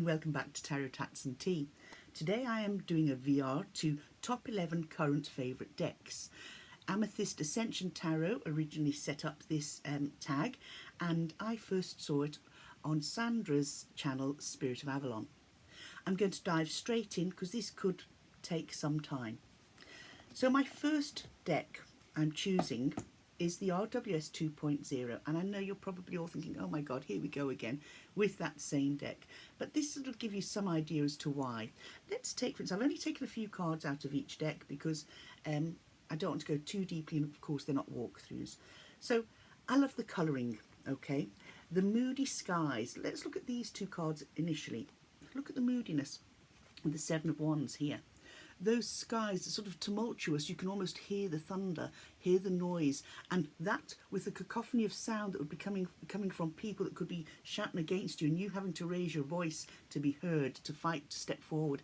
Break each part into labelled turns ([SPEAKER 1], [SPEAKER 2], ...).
[SPEAKER 1] and welcome back to Tarot Tats and Tea. Today I am doing a VR to top 11 current favourite decks. Amethyst Ascension Tarot originally set up this tag, and I first saw it on Sandra's channel Spirit of Avalon. I'm going to dive straight in because this could take some time. So my first deck I'm choosing is the RWS 2.0, and I know you're probably all thinking, oh my god, here we go again with that same deck, but this will give you some idea as to why. Let's take, for instance, I've only taken a few cards out of each deck because I don't want to go too deeply, and of course they're not walkthroughs. So I love the colouring, okay? The moody skies. Let's look at these two cards initially. Look at the moodiness with the Seven of Wands here. Those skies are sort of tumultuous. You can almost hear the thunder, hear the noise, and that with the cacophony of sound that would be coming from people that could be shouting against you, and you having to raise your voice to be heard, to fight, to step forward.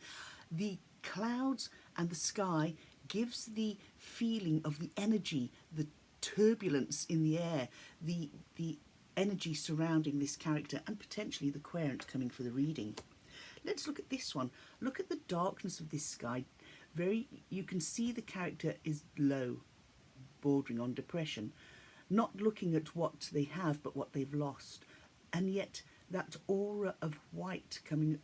[SPEAKER 1] The clouds and the sky gives the feeling of the energy, the turbulence in the air, the energy surrounding this character, and potentially the querent coming for the reading. Let's look at this one. Look at the darkness of this sky. You can see the character is low, bordering on depression, not looking at what they have but what they've lost, and yet that aura of white coming,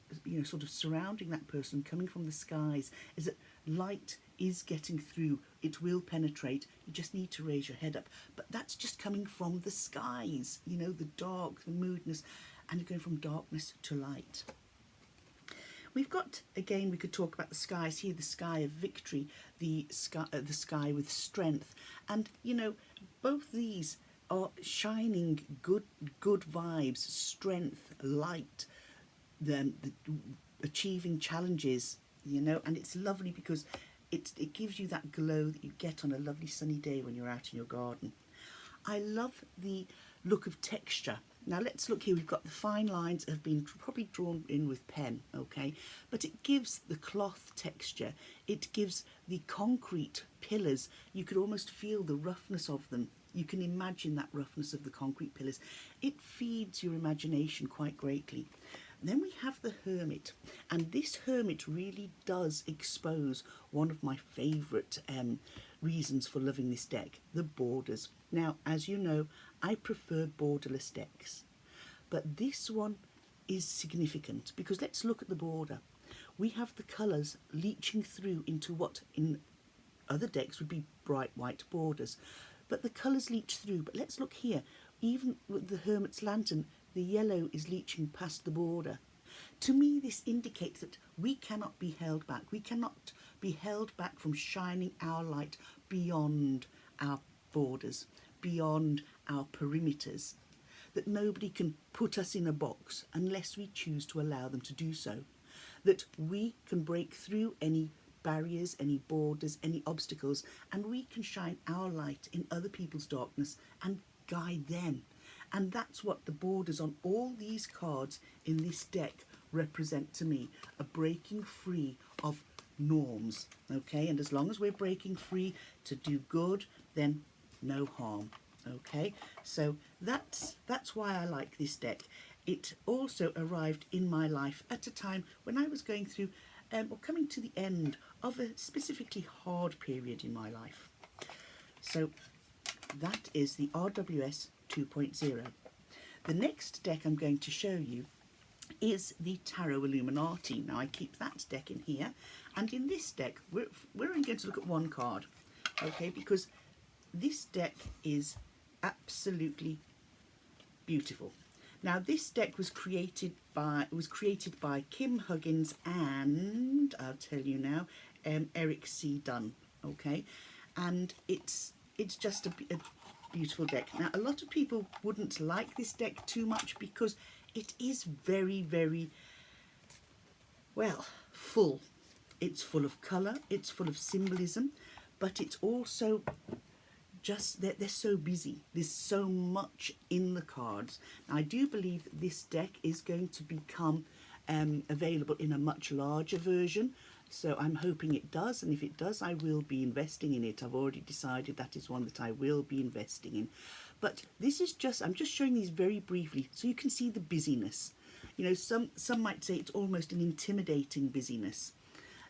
[SPEAKER 1] sort of surrounding that person, coming from the skies, is that light is getting through. It will penetrate. You just need to raise your head up, but that's just coming from the skies, the dark, the moodiness, and you're going from darkness to light. We've got, again, we could talk about the skies here, the sky of victory, the sky with strength. And, both these are shining good vibes, strength, light, the achieving challenges, and it's lovely because it gives you that glow that you get on a lovely sunny day when you're out in your garden. I love the look of texture. Now let's look here. We've got the fine lines have been probably drawn in with pen, okay, but it gives the cloth texture, it gives the concrete pillars. You could almost feel the roughness of them. You can imagine that roughness of the concrete pillars. It feeds your imagination quite greatly. And then we have the Hermit, and this Hermit really does expose one of my favourite reasons for loving this deck, the borders. Now, as you know, I prefer borderless decks, but this one is significant because let's look at the border. We have the colours leaching through into what in other decks would be bright white borders, but the colours leach through. But let's look here, even with the Hermit's Lantern, the yellow is leaching past the border. To me, this indicates that we cannot be held back. We cannot be held back from shining our light beyond our borders, beyond our perimeters, that nobody can put us in a box unless we choose to allow them to do so, that we can break through any barriers, any borders, any obstacles, and we can shine our light in other people's darkness and guide them. And that's what the borders on all these cards in this deck represent to me, a breaking free of norms, okay? And as long as we're breaking free to do good, then no harm, okay? So that's why I like this deck. It also arrived in my life at a time when I was going through or coming to the end of a specifically hard period in my life. So that is the RWS 2.0. The next deck I'm going to show you is the Tarot Illuminati. Now I keep that deck in here, and in this deck we're only going to look at one card, okay, because this deck is absolutely beautiful. Now this deck was created by Kim Huggins and I'll tell you now, Eric C. Dunn, okay, and it's just a beautiful deck. Now a lot of people wouldn't like this deck too much because it is very, very, well, full. It's full of colour, it's full of symbolism, but it's also just that they're so busy. There's so much in the cards. Now, I do believe that this deck is going to become available in a much larger version, so I'm hoping it does, and if it does, I will be investing in it. I've already decided that is one that I will be investing in. But this is just, I'm just showing these very briefly so you can see the busyness. You know, some might say it's almost an intimidating busyness.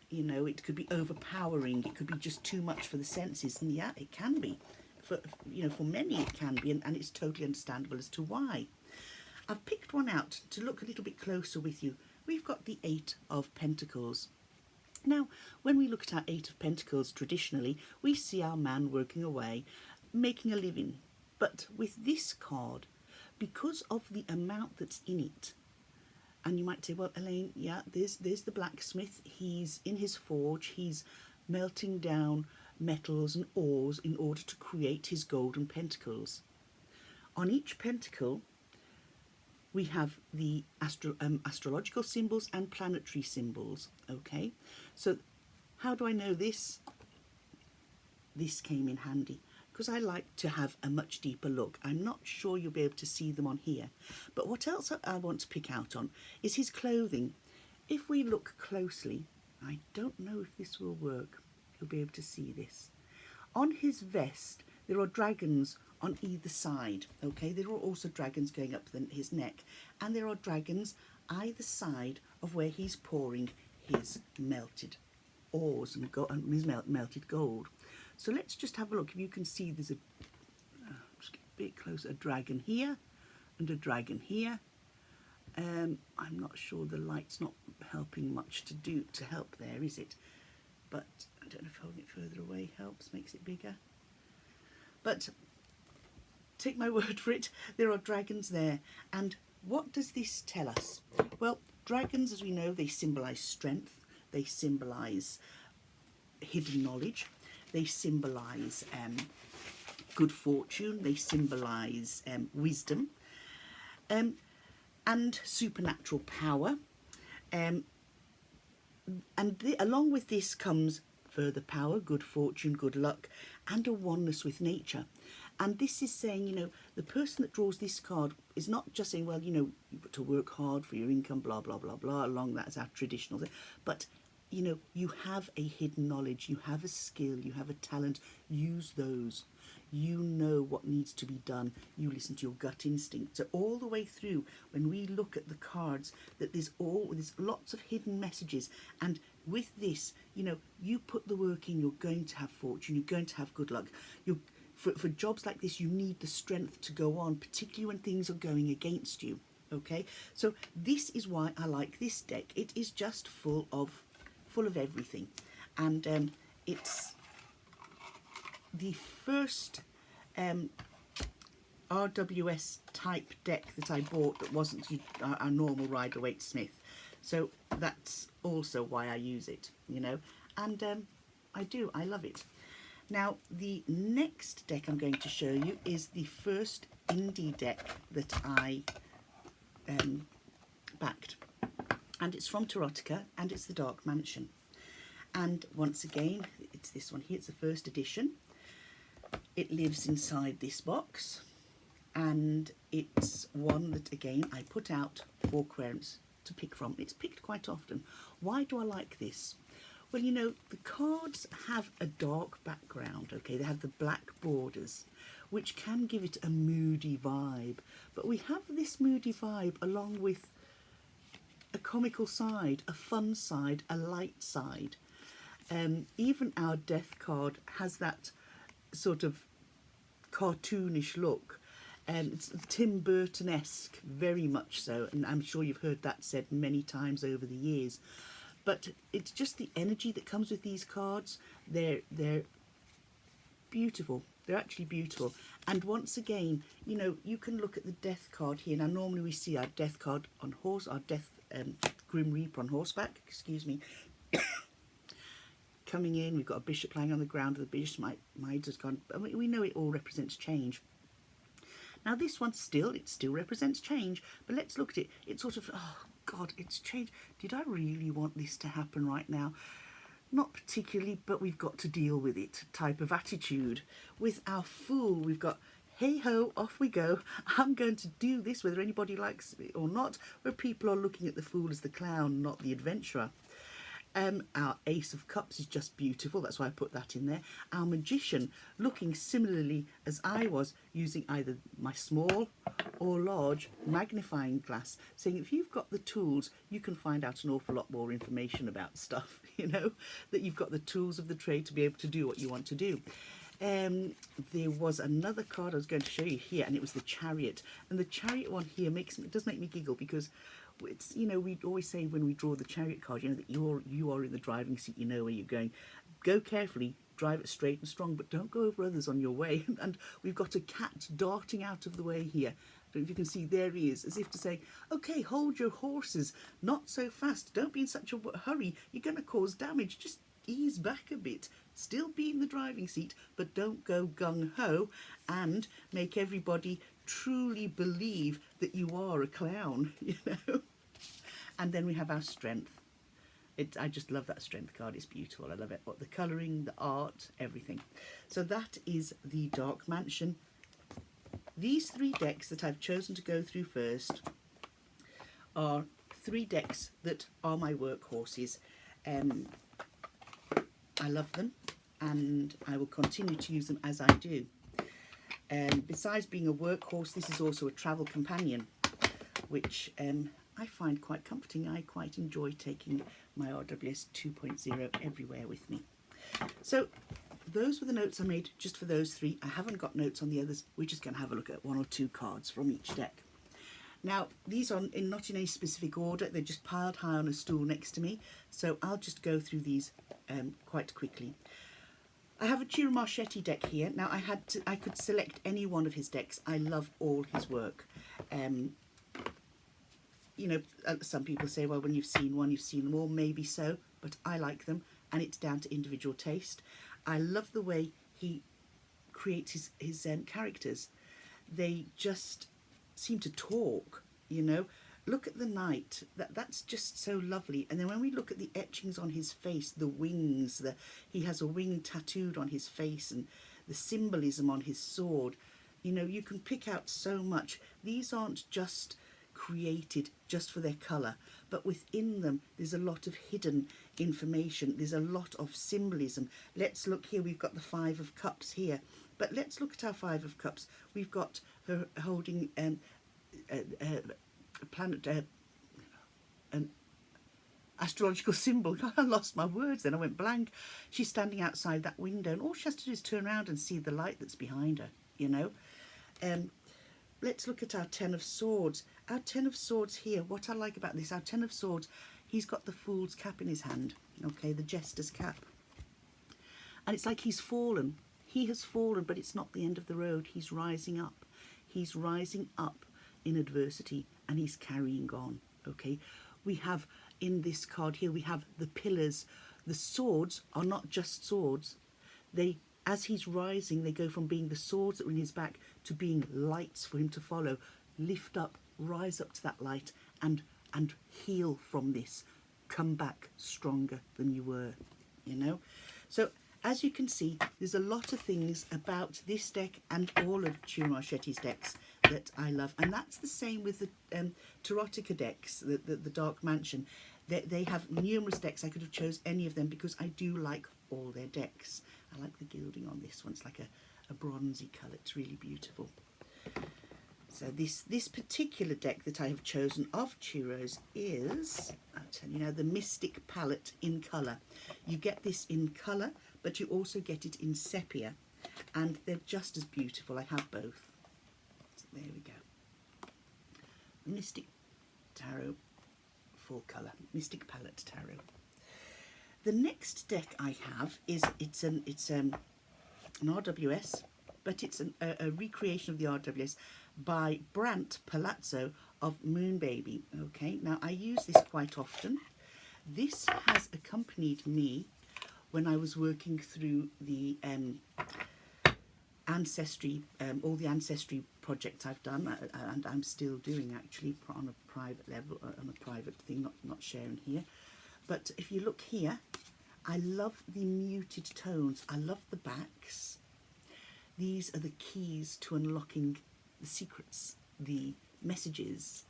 [SPEAKER 1] You know, it could be overpowering, it could be just too much for the senses, and yeah, it can be. For, you know, for many it can be, and it's totally understandable as to why. I've picked one out to look a little bit closer with you. We've got the Eight of Pentacles. Now, when we look at our Eight of Pentacles, traditionally, we see our man working away, making a living. But with this card, because of the amount that's in it, and you might say, well, Elaine, yeah, there's the blacksmith. He's in his forge. He's melting down metals and ores in order to create his golden pentacles. On each pentacle, we have the astrological symbols and planetary symbols, okay? So how do I know this? This came in handy because I like to have a much deeper look. I'm not sure you'll be able to see them on here. But what else I want to pick out on is his clothing. If we look closely, I don't know if this will work. You'll be able to see this. On his vest, there are dragons on either side, okay? There are also dragons going up his neck, and there are dragons either side of where he's pouring his melted ores and his melted gold. So let's just have a look. If you can see, there's just get a bit closer, a dragon here and a dragon here. I'm not sure, the light's not helping much to help there, is it? But I don't know if holding it further away helps, makes it bigger. But take my word for it, there are dragons there. And what does this tell us? Well, dragons, as we know, they symbolise strength, they symbolise hidden knowledge, they symbolise good fortune, they symbolise wisdom and supernatural power. Along with this comes further power, good fortune, good luck, and a oneness with nature. And this is saying, you know, the person that draws this card is not just saying, well, you know, you've got to work hard for your income, blah, blah, blah, blah, along that's our traditional thing. But, you know, you have a hidden knowledge, you have a skill, you have a talent, use those. You know what needs to be done. You listen to your gut instinct. So all the way through, when we look at the cards, that there's lots of hidden messages. And with this, you know, you put the work in, you're going to have fortune, you're going to have good luck. For jobs like this, you need the strength to go on, particularly when things are going against you. Okay, so this is why I like this deck. It is just full of everything, and it's the first RWS type deck that I bought that wasn't our normal Rider-Waite Smith. So that's also why I use it, you know, and I love it. Now, the next deck I'm going to show you is the first indie deck that I backed. And it's from Tarotica, and it's the Dark Mansion. And once again, it's this one here, it's the first edition. It lives inside this box, and it's one that, again, I put out for Aquarians to pick from. It's picked quite often. Why do I like this? Well, you know, the cards have a dark background, okay? They have the black borders, which can give it a moody vibe. But we have this moody vibe along with a comical side, a fun side, a light side. Even our death card has that sort of cartoonish look. It's Tim Burton-esque, very much so, and I'm sure you've heard that said many times over the years. But it's just the energy that comes with these cards. They're beautiful. They're actually beautiful. And once again, you know, you can look at the death card here. Now, normally we see our death card on horse, our death Grim Reaper on horseback, excuse me, coming in. We've got a bishop lying on the ground. The bishop might has gone. I mean, we know it all represents change. Now, this one it still represents change. But let's look at it. It's sort of, oh God, it's changed. Did I really want this to happen right now? Not particularly, but we've got to deal with it type of attitude. With our Fool, we've got, hey ho, off we go. I'm going to do this whether anybody likes it or not, where people are looking at the Fool as the clown, not the adventurer. Our Ace of Cups is just beautiful, that's why I put that in there. Our Magician, looking similarly as I was, using either my small or large magnifying glass, saying if you've got the tools, you can find out an awful lot more information about stuff, you know, that you've got the tools of the trade to be able to do what you want to do. There was another card I was going to show you here, and it was the Chariot. And the Chariot one here does make me giggle, because it's, you know, we always say when we draw the Chariot card, you know, that you are in the driving seat, you know where you're going. Go carefully, drive it straight and strong, but don't go over others on your way. And we've got a cat darting out of the way here. I don't know if you can see, there he is, as if to say, okay, hold your horses, not so fast, don't be in such a hurry, you're going to cause damage, just ease back a bit, still be in the driving seat, but don't go gung-ho and make everybody truly believe that you are a clown, you know. And then we have our Strength. I just love that Strength card, it's beautiful, I love it. But the colouring, the art, everything. So that is the Dark Mansion. These 3 decks that I've chosen to go through first are 3 decks that are my workhorses. I love them, and I will continue to use them as I do. Besides being a workhorse, this is also a travel companion, which I find quite comforting. I quite enjoy taking my RWS 2.0 everywhere with me. So those were the notes I made just for those 3. I haven't got notes on the others. We're just going to have a look at 1 or 2 cards from each deck. Now, these are not in any specific order, they're just piled high on a stool next to me, so I'll just go through these quite quickly. I have a Ciro Marchetti deck here. Now, I could select any one of his decks. I love all his work. You know, some people say, well, when you've seen one, you've seen them all. Maybe so, but I like them, and it's down to individual taste. I love the way he creates his characters. They just seem to talk, you know. Look at the knight, that's just so lovely. And then when we look at the etchings on his face, the wings, he has a wing tattooed on his face, and the symbolism on his sword, you know, you can pick out so much. These aren't just created just for their colour, but within them there's a lot of hidden information, there's a lot of symbolism. Let's look here, we've got the 5 of Cups here, but let's look at our 5 of Cups. We've got her holding a planet, an astrological symbol. I lost my words then, I went blank. She's standing outside that window, and all she has to do is turn around and see the light that's behind her, you know. Let's look at our 10 of Swords. Our 10 of Swords here, what I like about this, our 10 of Swords, he's got the Fool's cap in his hand, okay, the Jester's cap. And it's like he's fallen. He has fallen, but it's not the end of the road. He's rising up. He's rising up in adversity, and he's carrying on, okay. We have, in this card here, we have the pillars. The swords are not just swords. They, as he's rising, they go from being the swords that were in his back to being lights for him to follow. Lift up, rise up to that light, and heal from this. Come back stronger than you were, you know. So as you can see, there's a lot of things about this deck and all of Ciro Marchetti's decks that I love. And that's the same with the Tarotica decks, the Dark Mansion. They have numerous decks. I could have chose any of them because I do like all their decks. I like the gilding on this one. It's like a bronzy colour. It's really beautiful. So this particular deck that I have chosen of Ciro's is, I'll tell you now, the Mystic Palette in colour. You get this in colour, but you also get it in sepia, and they're just as beautiful. I have both. So there we go. Mystic Tarot full colour, Mystic Palette Tarot. The next deck I have is it's an RWS, but it's a recreation of the RWS by Brant Palazzo of Moon Baby. Okay, now I use this quite often. This has accompanied me when I was working through the ancestry, all the ancestry projects I've done, and I'm still doing actually on a private level, on a private thing, not sharing here. But if you look here, I love the muted tones. I love the backs. These are the keys to unlocking the secrets, the messages,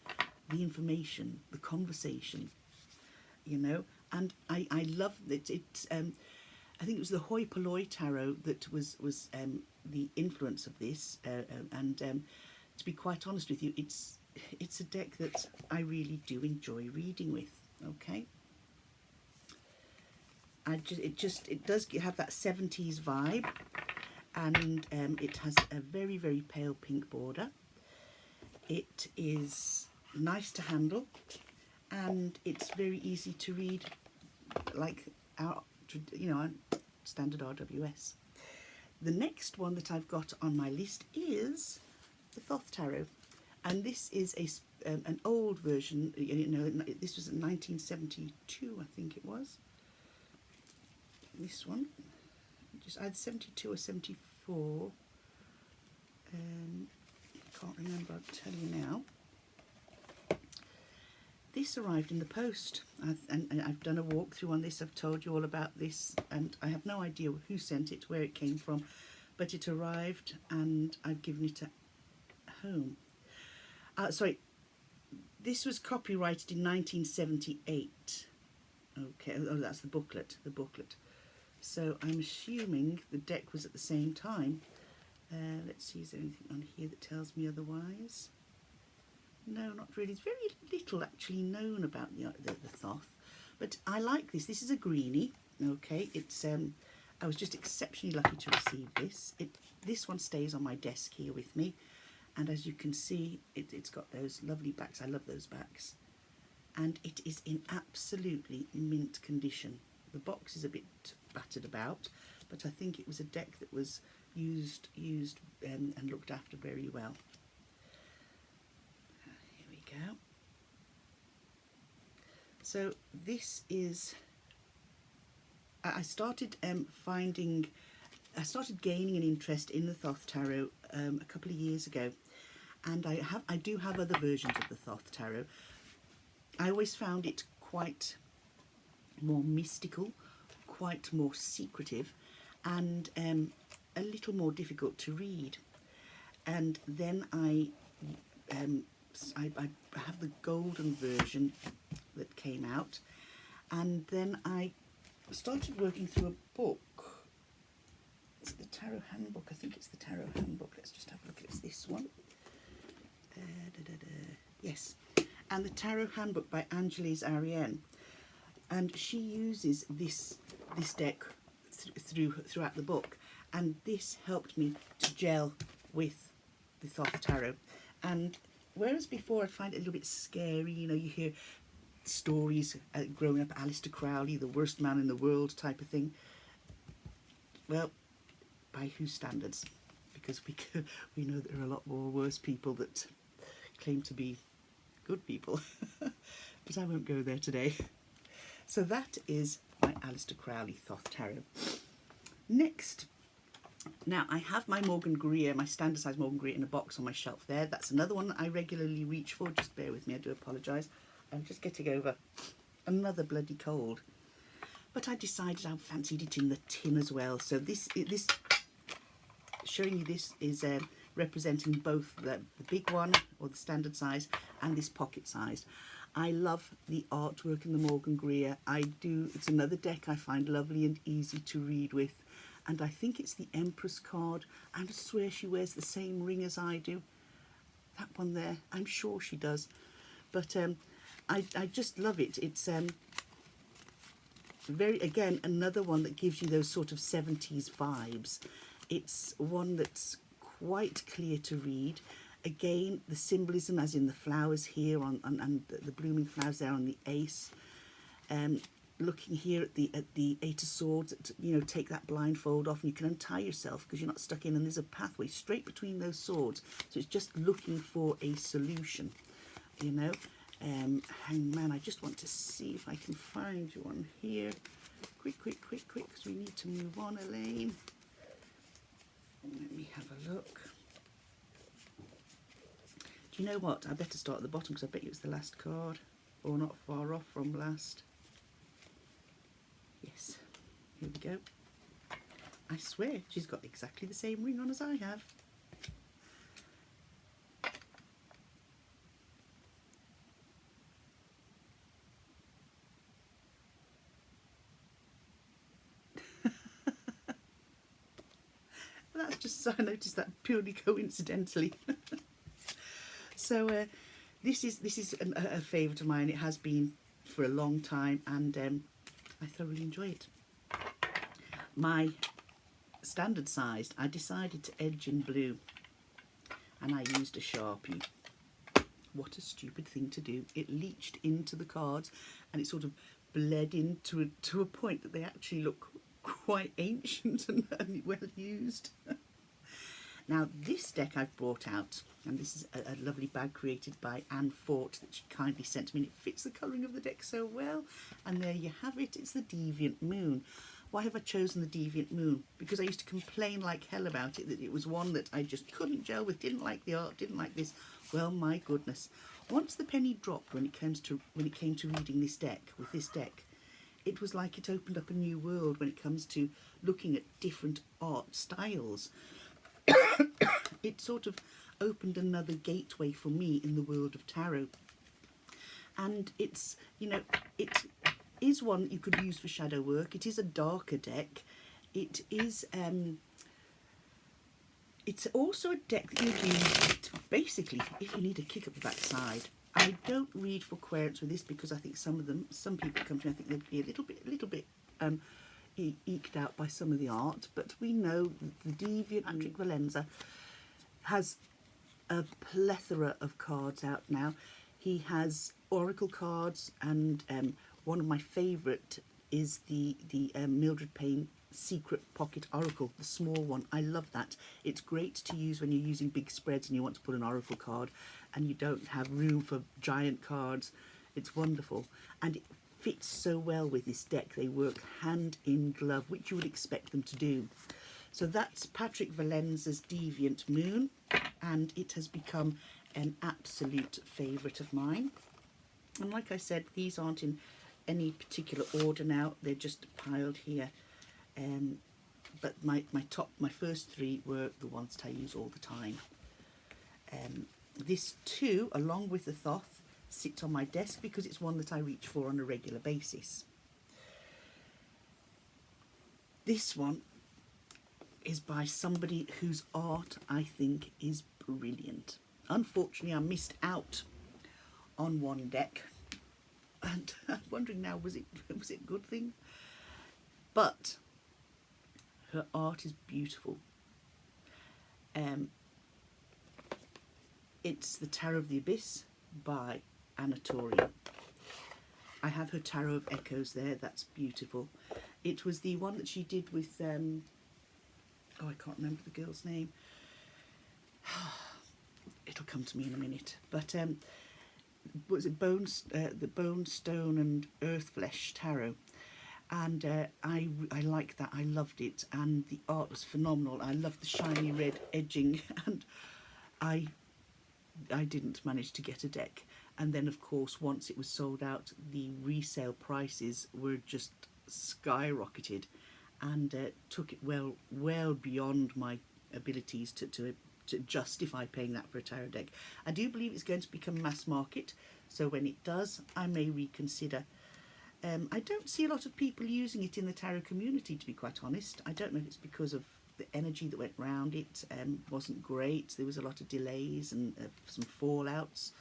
[SPEAKER 1] the information, the conversation. You know, and I love it. I think it was the Hoi Polloi tarot that was the influence of this, and to be quite honest with you, it's a deck that I really do enjoy reading with. Okay, it does have that 70s vibe, and it has a very, very pale pink border. It is nice to handle, and it's very easy to read, like our standard RWS. The next one that I've got on my list is the Thoth tarot, and this is an old version. This was in 1972, I think it was. This one, just either 72 or 74. Can't remember. I'll tell you now. This arrived in the post, and I've done a walkthrough on this. I've told you all about this, and I have no idea who sent it, where it came from, but it arrived, and I've given it at home. Sorry, this was copyrighted in 1978. Okay, oh, that's the booklet. So I'm assuming the deck was at the same time. Let's see, is there anything on here that tells me otherwise? No, not really. There's very little actually known about the Thoth, but I like this. This is a greenie. Okay, it's I was just exceptionally lucky to receive this. This one stays on my desk here with me, and as you can see, it's got those lovely backs. I love those backs, and it is in absolutely mint condition. The box is a bit battered about, but I think it was a deck that was used and looked after very well. Go. So this is, I started gaining an interest in the Thoth tarot a couple of years ago, and I do have other versions of the Thoth tarot. I always found it quite more mystical, quite more secretive, and a little more difficult to read. And then I have the golden version that came out, and then I started working through a book. Is it the Tarot Handbook? I think it's the Tarot Handbook. Let's just have a look. It's this one. Yes, and the Tarot Handbook by Angeles Ariane, and she uses this deck throughout the book, and this helped me to gel with the Thoth tarot. And whereas before I'd find it a little bit scary, you hear stories growing up, Aleister Crowley, the worst man in the world type of thing. Well, by whose standards? Because we know there are a lot more worse people that claim to be good people. But I won't go there today. So that is my Aleister Crowley Thoth tarot. Next, now I have my Morgan Greer, my standard size Morgan Greer, in a box on my shelf there. That's another one that I regularly reach for. Just bear with me, I do apologise. I'm just getting over another bloody cold. But I decided I fancied it in the tin as well. So this showing you this is representing both the big one, or the standard size, and this pocket size. I love the artwork in the Morgan Greer. It's another deck I find lovely and easy to read with. And I think it's the Empress card. I swear she wears the same ring as I do. That one there, I'm sure she does. But I just love it. It's again, another one that gives you those sort of 70s vibes. It's one that's quite clear to read. Again, the symbolism, as in the flowers here and the blooming flowers there on the ace. Looking here at the Eight of Swords, take that blindfold off and you can untie yourself because you're not stuck in, and there's a pathway straight between those swords. So it's just looking for a solution, Hangman, I just want to see if I can find you one here. Quick, because we need to move on, Elaine. Let me have a look. Do you know what? I better start at the bottom because I bet you it's the last card, or not far off from last. Yes, here we go. I swear she's got exactly the same ring on as I have. But that's just, I noticed that purely coincidentally. So this is a favourite of mine. It has been for a long time, and I thoroughly enjoy it. My standard sized, I decided to edge in blue, and I used a Sharpie. What a stupid thing to do. It leached into the cards, and it sort of bled into to a point that they actually look quite ancient and well used. Now this deck I've brought out, and this is a lovely bag created by Anne Fort that she kindly sent to me, and it fits the colouring of the deck so well. And there you have it, it's the Deviant Moon. Why have I chosen the Deviant Moon? Because I used to complain like hell about it, that it was one that I just couldn't gel with, didn't like the art, didn't like this. Well, my goodness. Once the penny dropped when it came to reading this deck, with this deck, it was like it opened up a new world when it comes to looking at different art styles. It sort of opened another gateway for me in the world of tarot. And it's, you know, it is one that you could use for shadow work. It is a darker deck. It is, it's also a deck that you use basically if you need a kick up the backside. I don't read for querents with this because I think some people come to me, I think they'd be a little bit eked out by some of the art, but we know the Deviant Patrick Valenza has a plethora of cards out now. He has oracle cards, and one of my favourite is the Mildred Payne Secret Pocket Oracle, the small one. I love that. It's great to use when you're using big spreads and you want to put an oracle card and you don't have room for giant cards. It's wonderful, and it fits so well with this deck. They work hand in glove, which you would expect them to do. So that's Patrick Valenza's Deviant Moon, and it has become an absolute favourite of mine. And like I said, these aren't in any particular order now, they're just piled here. But my first three were the ones that I use all the time. This too, along with the Thoth, sits on my desk because it's one that I reach for on a regular basis. This one is by somebody whose art I think is brilliant. Unfortunately, I missed out on one deck, and I'm wondering now, was it a good thing? But her art is beautiful. It's the Tarot of the Abyss by Anatolia. I have her Tarot of Echoes there, that's beautiful. It was the one that she did with, oh, I can't remember the girl's name. It'll come to me in a minute. But was it the Bone, Stone and Earth Flesh Tarot? And I liked that, I loved it, and the art was phenomenal. I loved the shiny red edging, and I didn't manage to get a deck. And then of course, once it was sold out, the resale prices were just skyrocketed, and took it well beyond my abilities to justify paying that for a tarot deck. I do believe it's going to become mass market, so when it does, I may reconsider. I don't see a lot of people using it in the tarot community, to be quite honest. I don't know if it's because of the energy that went round it. Wasn't great. There was a lot of delays and some fallouts,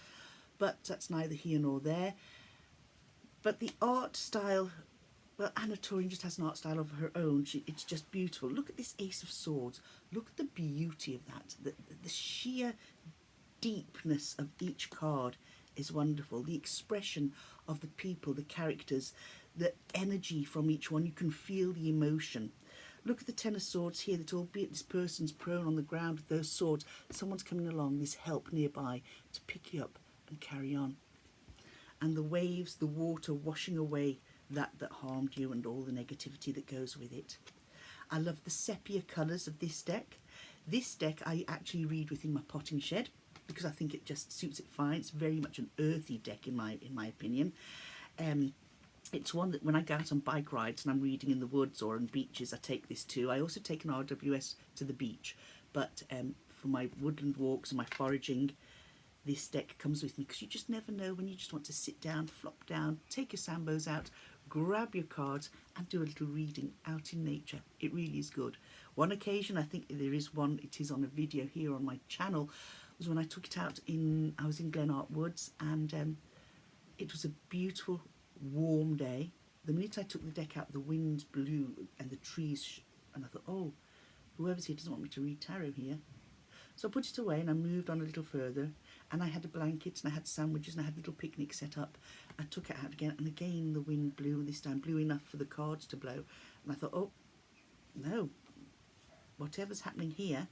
[SPEAKER 1] but that's neither here nor there. But the art style, well, Anatolia just has an art style of her own. It's just beautiful. Look at this Ace of Swords. Look at the beauty of that. The sheer deepness of each card is wonderful. The expression of the people, the characters, the energy from each one. You can feel the emotion. Look at the Ten of Swords here, that albeit this person's prone on the ground with those swords, someone's coming along, this help nearby to pick you up and carry on. And the waves, the water washing away that harmed you and all the negativity that goes with it. I love the sepia colours of this deck. This deck I actually read within my potting shed because I think it just suits it fine. It's very much an earthy deck in my opinion. It's one that when I go out on bike rides and I'm reading in the woods or on beaches, I take this too. I also take an RWS to the beach, but for my woodland walks and my foraging, this deck comes with me because you just never know when you just want to sit down, flop down, take your sambos out, grab your cards and do a little reading out in nature. It really is good. One occasion, I think there is one, it is on a video here on my channel, was when I took it out I was in Glenart Woods, and it was a beautiful warm day. The minute I took the deck out, the wind blew and the trees, and I thought, oh, whoever's here doesn't want me to read tarot here. So I put it away and I moved on a little further, and I had a blanket and I had sandwiches and I had a little picnic set up. I took it out again, and again the wind blew, and this time blew enough for the cards to blow. And I thought, oh, no, whatever's happening here,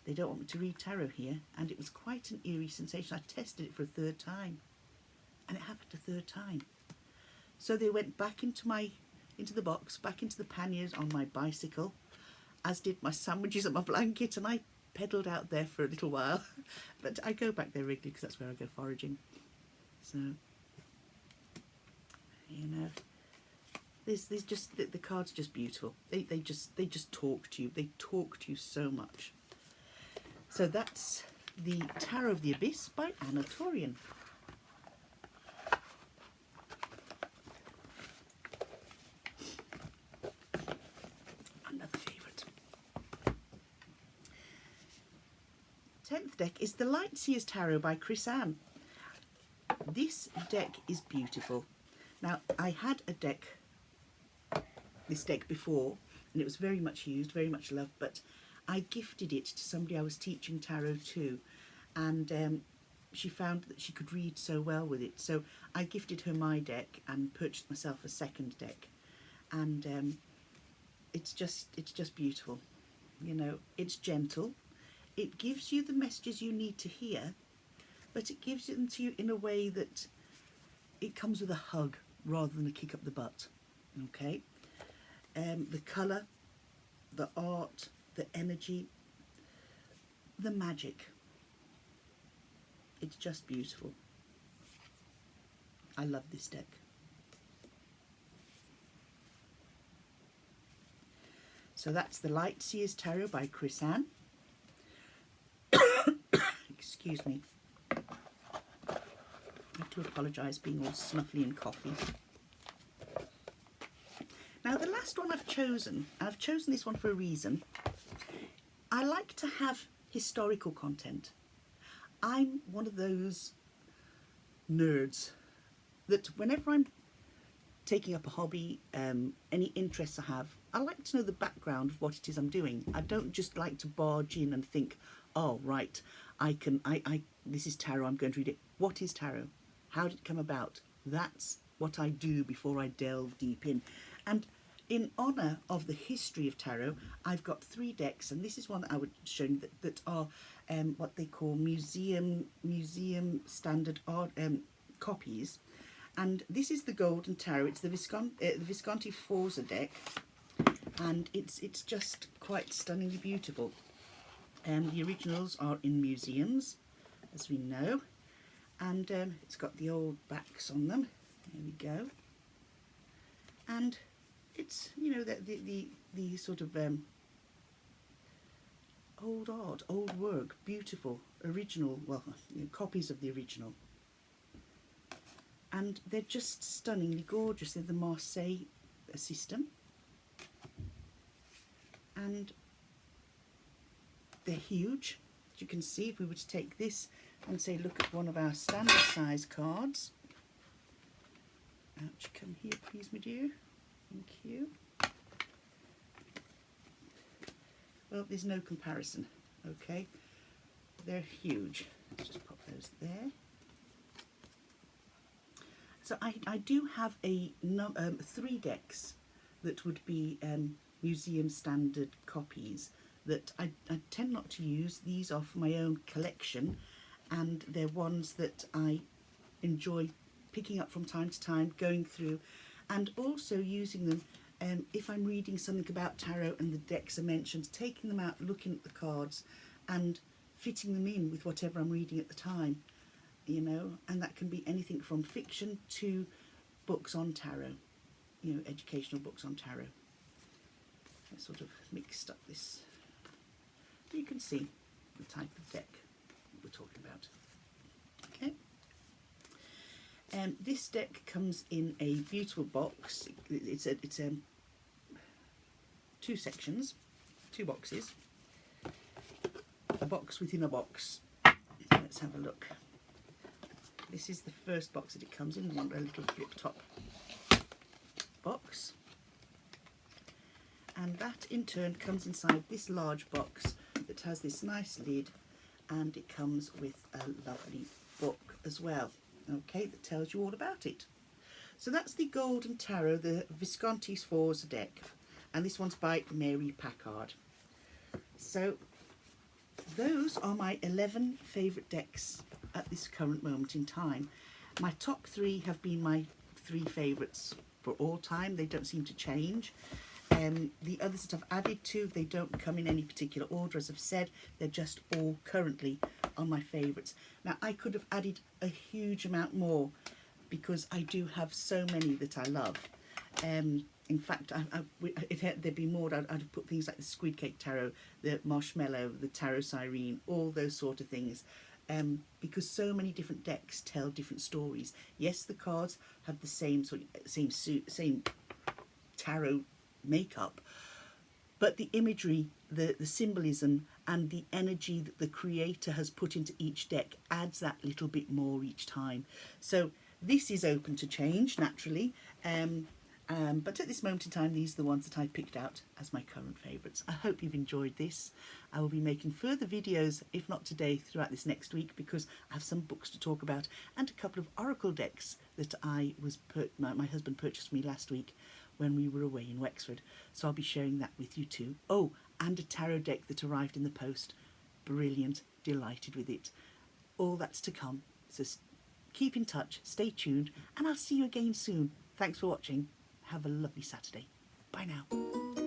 [SPEAKER 1] they don't want me to read tarot here. And it was quite an eerie sensation. I tested it for a third time, and it happened a third time. So they went back into the box, back into the panniers on my bicycle, as did my sandwiches and my blanket, and I pedalled out there for a little while. But I go back there regularly because that's where I go foraging. So, you know, there's just the cards are just beautiful. They just talk to you. They talk to you so much. So that's the Tarot of the Abyss by Anna Torian. Another favourite. 10th deck is the Light Seers Tarot by Chris Ann. This deck is beautiful. Now, I had this deck before, and it was very much used, very much loved, but I gifted it to somebody I was teaching tarot to, and she found that she could read so well with it. So I gifted her my deck and purchased myself a second deck, and it's just beautiful. You know, it's gentle. It gives you the messages you need to hear, but it gives them to you in a way that it comes with a hug rather than a kick up the butt. Okay, the colour, the art, the energy, the magic. It's just beautiful. I love this deck. So that's the Light Seers Tarot by Chris Ann. Excuse me. I have to apologise being all snuffly and coffee. Now the last one I've chosen, and I've chosen this one for a reason. I like to have historical content. I'm one of those nerds that whenever I'm taking up a hobby, any interests I have, I like to know the background of what it is I'm doing. I don't just like to barge in and think, oh right, this is tarot, I'm going to read it. What is tarot? How did it come about? That's what I do before I delve deep in. And in honour of the history of tarot, I've got 3 decks, and this is one that I would show you that are what they call museum standard art copies. And this is the Golden Tarot. It's the Visconti Forza deck, and it's just quite stunningly beautiful. The originals are in museums, as we know, and it's got the old backs on them. There we go. And it's, you know, the sort of old art, old work, beautiful, original, well, you know, copies of the original. And they're just stunningly gorgeous. They're the Marseille system. And they're huge. As you can see, if we were to take this and say, look at one of our standard size cards. Ouch, come here please, my dear. Thank you. Well, there's no comparison, okay? They're huge. Let's just pop those there. So I do have 3 decks that would be museum standard copies that I tend not to use. These are for my own collection, and they're ones that I enjoy picking up from time to time, going through, and also using them if I'm reading something about tarot and the decks are mentioned, taking them out, looking at the cards and fitting them in with whatever I'm reading at the time, you know, and that can be anything from fiction to books on tarot, you know, educational books on tarot. I sort of mixed up this. You can see the type of deck we're talking about. Okay. This deck comes in a beautiful box. It's two sections, two boxes, a box within a box. Let's have a look. This is the first box that it comes in, a little flip top box, and that in turn comes inside this large box that has this nice lid, and it comes with a lovely book as well, okay, that tells you all about it. So that's the Golden Tarot, the Visconti's Fours deck, and this one's by Mary Packard. So those are my 11 favourite decks at this current moment in time. My top 3 have been my 3 favourites for all time. They don't seem to change. The others that I've added to, they don't come in any particular order, as I've said. They're just all currently on my favourites. Now, I could have added a huge amount more because I do have so many that I love. In fact, if there'd been more, I'd have put things like the Squid Cake Tarot, the Marshmallow, the Tarot Siren, all those sort of things. Because so many different decks tell different stories. Yes, the cards have the same same tarot makeup, but the imagery, the symbolism, and the energy that the creator has put into each deck adds that little bit more each time. So this is open to change naturally, but at this moment in time, these are the ones that I picked out as my current favourites. I hope you've enjoyed this. I will be making further videos, if not today, throughout this next week, because I have some books to talk about and a couple of oracle decks that my husband purchased for me last week when we were away in Wexford. So I'll be sharing that with you too. Oh, and a tarot deck that arrived in the post. Brilliant, delighted with it. All that's to come. So keep in touch, stay tuned, and I'll see you again soon. Thanks for watching. Have a lovely Saturday. Bye now.